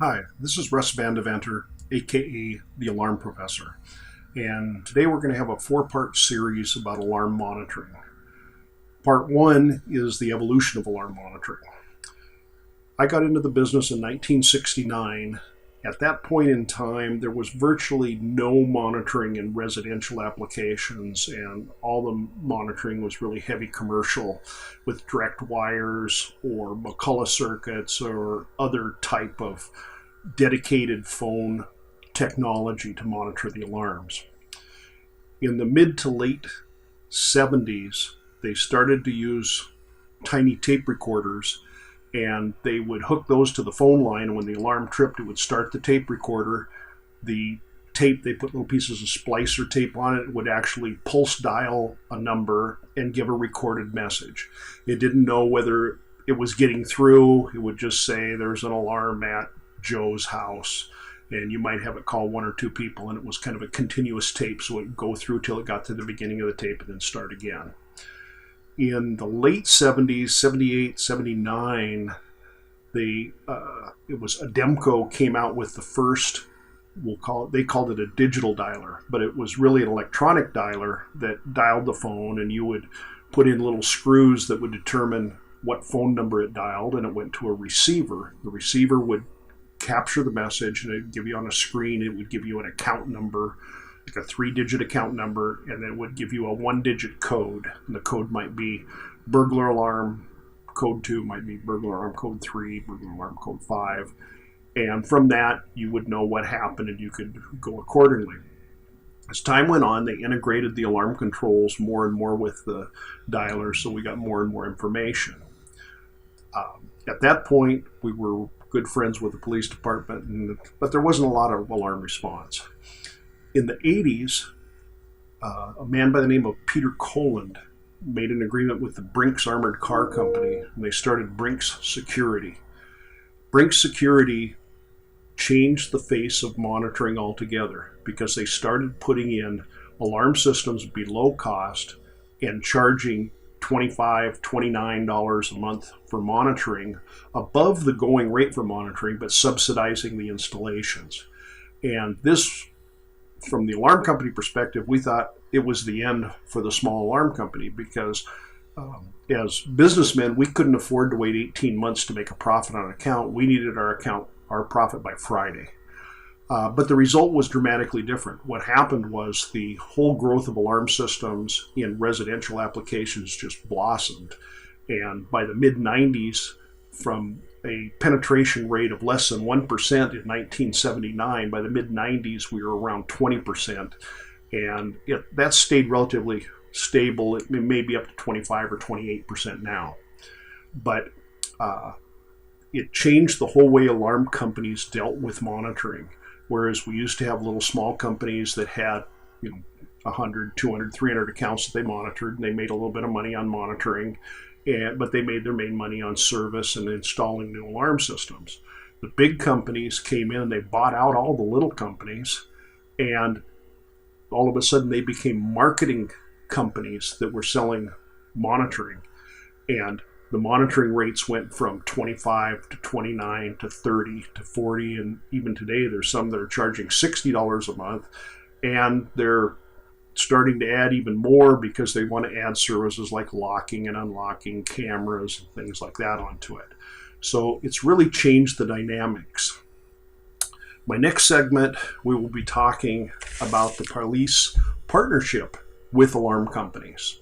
Hi, this is Russ Vandeventer, aka the Alarm Professor, and today we're going to have a four-part series about alarm monitoring. Part one is the evolution of alarm monitoring. I got into the business in 1969. At that point in time, there was virtually no monitoring in residential applications, and all the monitoring was really heavy commercial with direct wires or McCulloch circuits or other type of dedicated phone technology to monitor the alarms. In the mid to late 70s, they started to use tiny tape recorders, and they would hook those to the phone line, and when the alarm tripped, it would start the tape recorder. The tape, they put little pieces of splicer tape on it, would actually pulse dial a number and give a recorded message. It didn't know whether it was getting through. It would just say there's an alarm at Joe's house, and you might have it call one or two people, and it was kind of a continuous tape, so it would go through till it got to the beginning of the tape and then start again. In the late 70s, 78, 79, it was Ademco came out with the first, they called it a digital dialer, but it was really an electronic dialer that dialed the phone, and you would put in little screws that would determine what phone number it dialed, and it went to a receiver. The receiver would capture the message, and it would give you on a screen, it would give you an account number, like a 3-digit account number, and then it would give you a 1-digit code. And the code might be burglar alarm code 2, might be burglar alarm code 3, burglar alarm code 5. And from that, you would know what happened and you could go accordingly. As time went on, they integrated the alarm controls more and more with the dialer, so we got more and more information. At that point, we were good friends with the police department, but there wasn't a lot of alarm response. In the 80s, a man by the name of Peter Koland made an agreement with the Brinks Armored Car Company, and they started Brinks Security. Brinks Security changed the face of monitoring altogether because they started putting in alarm systems below cost and charging $25, $29 a month for monitoring above the going rate for monitoring, but subsidizing the installations. And this, from the alarm company perspective, we thought it was the end for the small alarm company because as businessmen, we couldn't afford to wait 18 months to make a profit on an account. We needed our profit by Friday. But the result was dramatically different. What happened was the whole growth of alarm systems in residential applications just blossomed. And by the mid-90s, from a penetration rate of less than 1% in 1979, by the mid-90s we were around 20%. And that stayed relatively stable. It may be up to 25 or 28% now. But it changed the whole way alarm companies dealt with monitoring. Whereas we used to have little small companies that had 100, 200, 300 accounts that they monitored, and they made a little bit of money on monitoring, but they made their main money on service and installing new alarm systems. The big companies came in and they bought out all the little companies, and all of a sudden they became marketing companies that were selling monitoring. And the monitoring rates went from 25 to 29 to 30 to 40, and even today there's some that are charging $60 a month, and they're starting to add even more because they want to add services like locking and unlocking cameras and things like that onto it. So it's really changed the dynamics. My next segment, we will be talking about the police partnership with alarm companies.